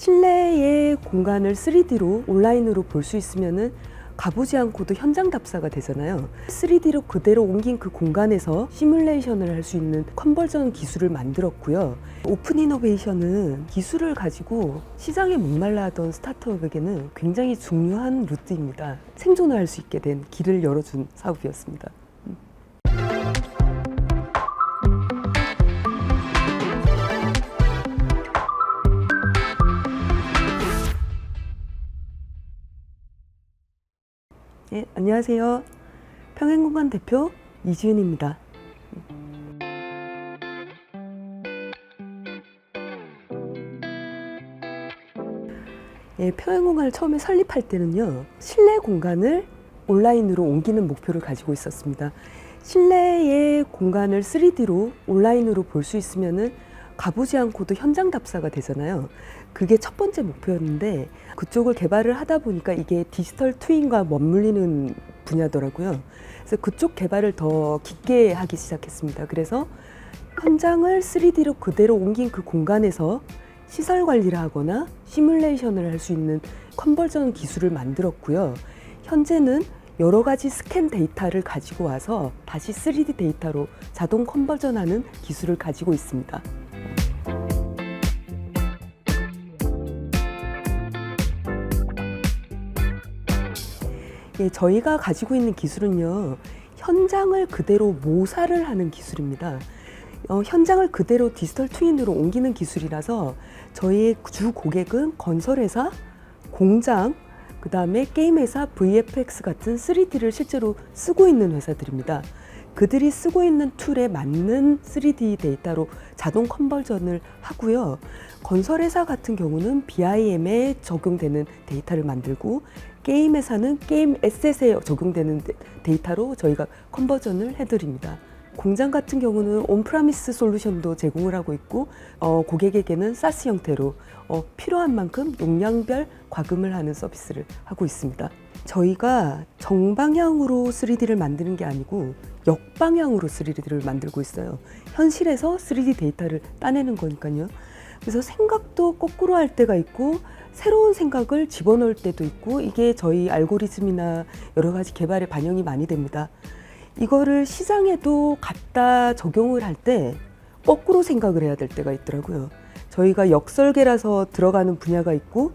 실내의 공간을 3D로 온라인으로 볼 수 있으면은 가보지 않고도 현장 답사가 되잖아요. 3D로 그대로 옮긴 그 공간에서 시뮬레이션을 할 수 있는 컨버전 기술을 만들었고요. 오픈 이노베이션은 기술을 가지고 시장에 목말라 하던 스타트업에게는 굉장히 중요한 루트입니다. 생존을 할 수 있게 된 길을 열어준 사업이었습니다. 네, 안녕하세요. 평행공간 대표 이지은입니다. 네, 평행공간을 처음에 설립할 때는요, 실내 공간을 온라인으로 옮기는 목표를 가지고 있었습니다. 실내의 공간을 3D로 온라인으로 볼 수 있으면은 가보지 않고도 현장 답사가 되잖아요. 그게 첫 번째 목표였는데 그쪽을 개발을 하다 보니까 이게 디지털 트윈과 맞물리는 분야더라고요. 그래서 그쪽 개발을 더 깊게 하기 시작했습니다. 그래서 현장을 3D로 그대로 옮긴 그 공간에서 시설 관리를 하거나 시뮬레이션을 할 수 있는 컨버전 기술을 만들었고요. 현재는 여러 가지 스캔 데이터를 가지고 와서 다시 3D 데이터로 자동 컨버전하는 기술을 가지고 있습니다. 예, 저희가 가지고 있는 기술은요, 현장을 그대로 모사를 하는 기술입니다. 현장을 그대로 디지털 트윈으로 옮기는 기술이라서 저희의 주 고객은 건설회사, 공장, 그 다음에 게임회사, VFX 같은 3D를 실제로 쓰고 있는 회사들입니다. 그들이 쓰고 있는 툴에 맞는 3D 데이터로 자동 컨버전을 하고요. 건설회사 같은 경우는 BIM에 적용되는 데이터를 만들고, 게임 회사는 게임 에셋에 적용되는 데이터로 저희가 컨버전을 해드립니다. 공장 같은 경우는 온프라미스 솔루션도 제공을 하고 있고, 고객에게는 SaaS 형태로 필요한 만큼 용량별 과금을 하는 서비스를 하고 있습니다. 저희가 정방향으로 3D를 만드는 게 아니고 역방향으로 3D를 만들고 있어요. 현실에서 3D 데이터를 따내는 거니까요. 그래서 생각도 거꾸로 할 때가 있고 새로운 생각을 집어넣을 때도 있고, 이게 저희 알고리즘이나 여러 가지 개발에 반영이 많이 됩니다. 이거를 시장에도 갖다 적용을 할 때 거꾸로 생각을 해야 될 때가 있더라고요. 저희가 역설계라서 들어가는 분야가 있고,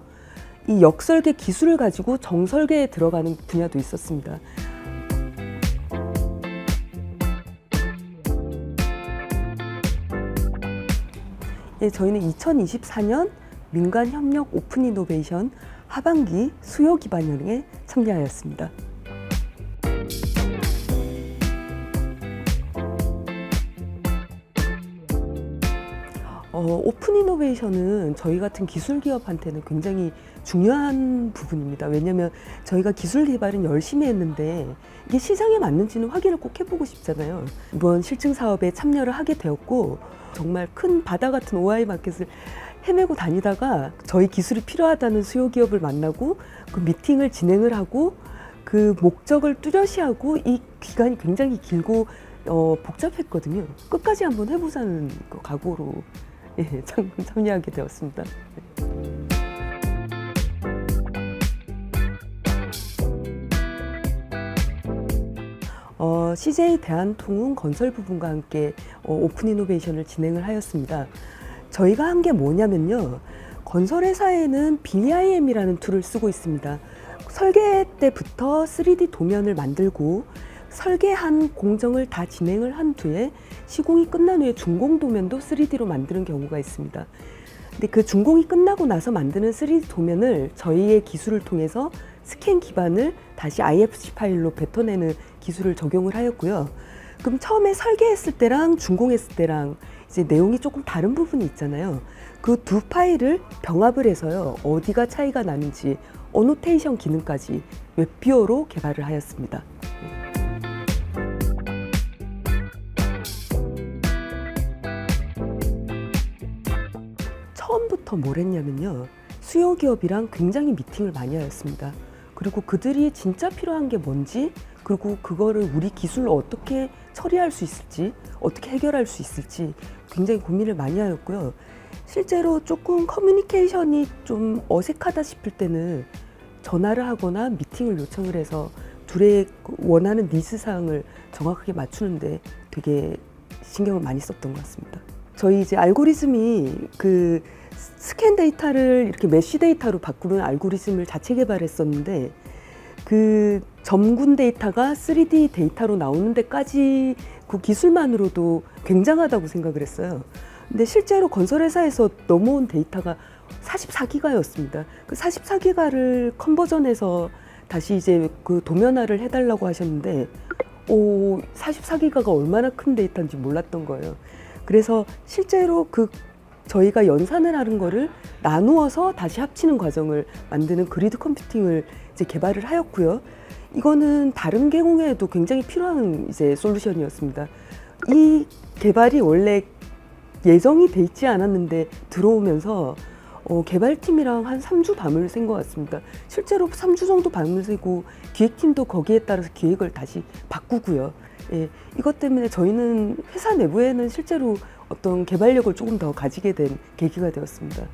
이 역설계 기술을 가지고 정설계에 들어가는 분야도 있었습니다. 예, 저희는 2024년 민간협력 오픈 이노베이션 하반기 수요 기반형에 참여하였습니다. 오픈 이노베이션은 저희 같은 기술 기업한테는 굉장히 중요한 부분입니다. 왜냐하면 저희가 기술 개발은 열심히 했는데 이게 시장에 맞는지는 확인을 꼭 해보고 싶잖아요. 이번 실증 사업에 참여를 하게 되었고, 정말 큰 바다 같은 OI 마켓을 헤매고 다니다가 저희 기술이 필요하다는 수요 기업을 만나고 그 미팅을 진행을 하고 그 목적을 뚜렷이하고, 이 기간이 굉장히 길고 복잡했거든요. 끝까지 한번 해보자는 각오로 참여하게 되었습니다. CJ 대한통운 건설 부분과 함께 오픈 이노베이션을 진행을 하였습니다. 저희가 한 게 뭐냐면요, 건설회사에는 BIM이라는 툴을 쓰고 있습니다. 설계 때부터 3D 도면을 만들고 설계한 공정을 다 진행을 한 뒤에 시공이 끝난 후에 준공 도면도 3D로 만드는 경우가 있습니다. 근데 그 준공이 끝나고 나서 만드는 3D 도면을 저희의 기술을 통해서 스캔 기반을 다시 IFC 파일로 뱉어내는 기술을 적용을 하였고요. 그럼 처음에 설계했을 때랑 준공했을 때랑 이제 내용이 조금 다른 부분이 있잖아요. 그 두 파일을 병합을 해서요, 어디가 차이가 나는지 어노테이션 기능까지 웹비어로 개발을 하였습니다. 처음부터 뭘 했냐면요, 수요 기업이랑 굉장히 미팅을 많이 하였습니다. 그리고 그들이 진짜 필요한 게 뭔지, 그리고 그거를 우리 기술로 어떻게 처리할 수 있을지, 어떻게 해결할 수 있을지 굉장히 고민을 많이 하였고요. 실제로 조금 커뮤니케이션이 좀 어색하다 싶을 때는 전화를 하거나 미팅을 요청을 해서 둘의 원하는 니즈 사항을 정확하게 맞추는데 되게 신경을 많이 썼던 것 같습니다. 저희 이제 알고리즘이 그 스캔 데이터를 이렇게 메쉬 데이터로 바꾸는 알고리즘을 자체 개발했었는데 그 점군 데이터가 3D 데이터로 나오는 데까지 그 기술만으로도 굉장하다고 생각을 했어요. 근데 실제로 건설회사에서 넘어온 데이터가 44기가였습니다. 그 44기가를 컨버전해서 다시 이제 그 도면화를 해달라고 하셨는데 44기가가 얼마나 큰 데이터인지 몰랐던 거예요. 그래서 실제로 그 저희가 연산을 하는 거를 나누어서 다시 합치는 과정을 만드는 그리드 컴퓨팅을 이제 개발을 하였고요. 이거는 다른 계공에도 굉장히 필요한 이제 솔루션이었습니다. 이 개발이 원래 예정이 돼 있지 않았는데 들어오면서 개발팀이랑 한 3주 밤을 샌 것 같습니다. 실제로 3주 정도 밤을 새고 기획팀도 거기에 따라서 기획을 다시 바꾸고요. 예, 이것 때문에 저희는 회사 내부에는 실제로 어떤 개발력을 조금 더 가지게 된 계기가 되었습니다.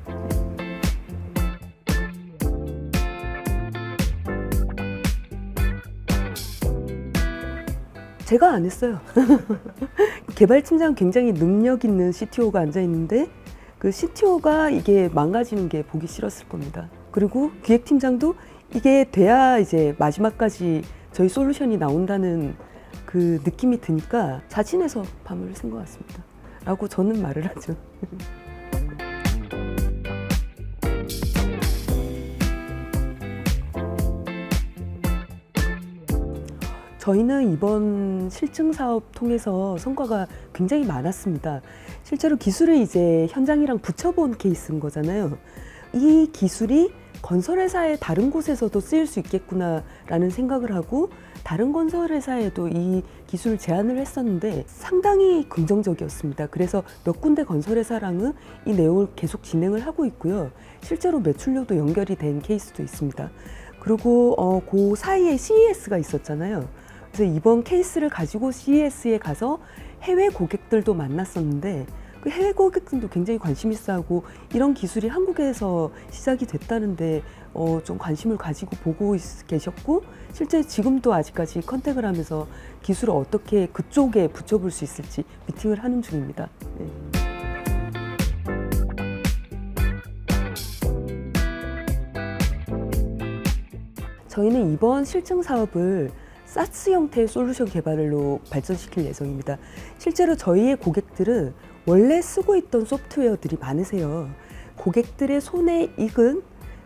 제가 안 했어요. 개발팀장 굉장히 능력 있는 CTO가 앉아 있는데 그 CTO가 이게 망가지는 게 보기 싫었을 겁니다. 그리고 기획팀장도 이게 돼야 이제 마지막까지 저희 솔루션이 나온다는 그 느낌이 드니까 자진해서 밤을 샌 것 같습니다. 라고 저는 말을 하죠. 저희는 이번 실증 사업 통해서 성과가 굉장히 많았습니다. 실제로 기술을 이제 현장이랑 붙여본 케이스인 거잖아요. 이 기술이 건설회사의 다른 곳에서도 쓰일 수 있겠구나라는 생각을 하고 다른 건설회사에도 이 기술을 제안을 했었는데 상당히 긍정적이었습니다. 그래서 몇 군데 건설회사랑은 이 내용을 계속 진행을 하고 있고요. 실제로 매출료도 연결이 된 케이스도 있습니다. 그리고 그 사이에 CES가 있었잖아요. 그래서 이번 케이스를 가지고 CES에 가서 해외 고객들도 만났었는데 그 해외 고객들도 굉장히 관심 있어 하고 이런 기술이 한국에서 시작이 됐다는데 좀 관심을 가지고 보고 계셨고 실제 지금도 아직까지 컨택을 하면서 기술을 어떻게 그쪽에 붙여볼 수 있을지 미팅을 하는 중입니다. 네. 저희는 이번 실증 사업을 사스 형태의 솔루션 개발로 발전시킬 예정입니다. 실제로 저희의 고객들은 원래 쓰고 있던 소프트웨어들이 많으세요. 고객들의 손에 익은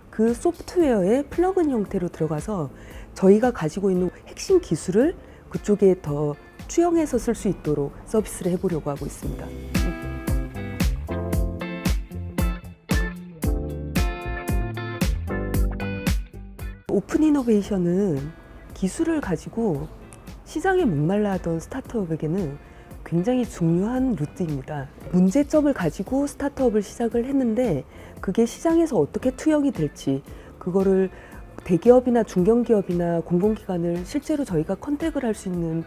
그 소프트웨어의 플러그인 형태로 들어가서 저희가 가지고 있는 핵심 기술을 그쪽에 더 투영해서 쓸 수 있도록 서비스를 해보려고 하고 있습니다. 오픈 이노베이션은 기술을 가지고 시장에 목말라 하던 스타트업에게는 굉장히 중요한 루트입니다. 문제점을 가지고 스타트업을 시작을 했는데 그게 시장에서 어떻게 투영이 될지 그거를 대기업이나 중견기업이나 공공기관을 실제로 저희가 컨택을 할 수 있는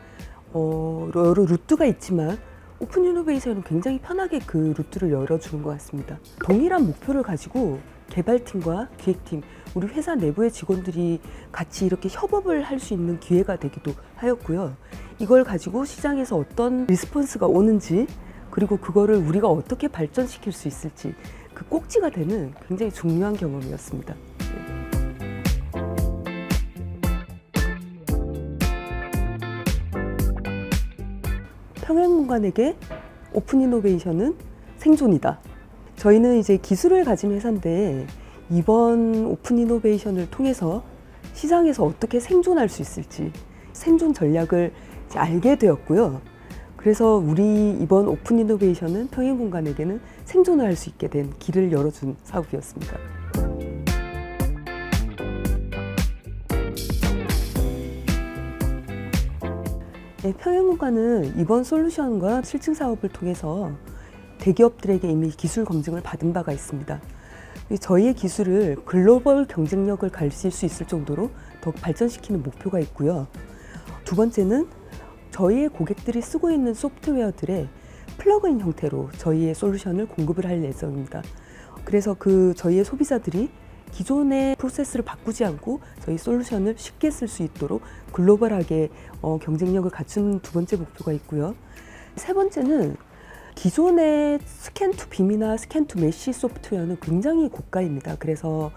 여러 루트가 있지만 오픈 이노베이션은 굉장히 편하게 그 루트를 열어주는 것 같습니다. 동일한 목표를 가지고 개발팀과 기획팀, 우리 회사 내부의 직원들이 같이 이렇게 협업을 할 수 있는 기회가 되기도 하였고요. 이걸 가지고 시장에서 어떤 리스폰스가 오는지 그리고 그거를 우리가 어떻게 발전시킬 수 있을지 그 꼭지가 되는 굉장히 중요한 경험이었습니다. 평행공간에게 오픈 이노베이션은 생존이다. 저희는 이제 기술을 가진 회사인데 이번 오픈 이노베이션을 통해서 시장에서 어떻게 생존할 수 있을지 생존 전략을 이제 알게 되었고요. 그래서 우리 이번 오픈 이노베이션은 평행공간에게는 생존을 할 수 있게 된 길을 열어준 사업이었습니다. 네, 평행공간은 이번 솔루션과 실증 사업을 통해서 대기업들에게 이미 기술 검증을 받은 바가 있습니다. 저희의 기술을 글로벌 경쟁력을 가질 수 있을 정도로 더 발전시키는 목표가 있고요. 두 번째는 저희의 고객들이 쓰고 있는 소프트웨어들의 플러그인 형태로 저희의 솔루션을 공급을 할 예정입니다. 그래서 저희의 소비자들이 기존의 프로세스를 바꾸지 않고 저희 솔루션을 쉽게 쓸 수 있도록 글로벌하게 경쟁력을 갖춘 두 번째 목표가 있고요. 세 번째는 기존의 스캔 투 빔이나 스캔 투 메쉬 소프트웨어는 굉장히 고가입니다. 그래서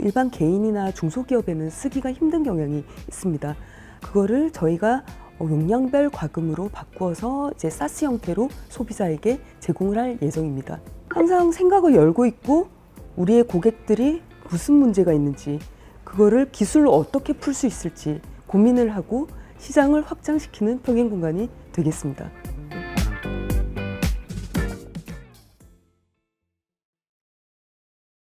일반 개인이나 중소기업에는 쓰기가 힘든 경향이 있습니다. 그거를 저희가 용량별 과금으로 바꾸어서 이제 사스 형태로 소비자에게 제공을 할 예정입니다. 항상 생각을 열고 있고 우리의 고객들이 무슨 문제가 있는지 그거를 기술로 어떻게 풀 수 있을지 고민을 하고 시장을 확장시키는 평행 공간이 되겠습니다.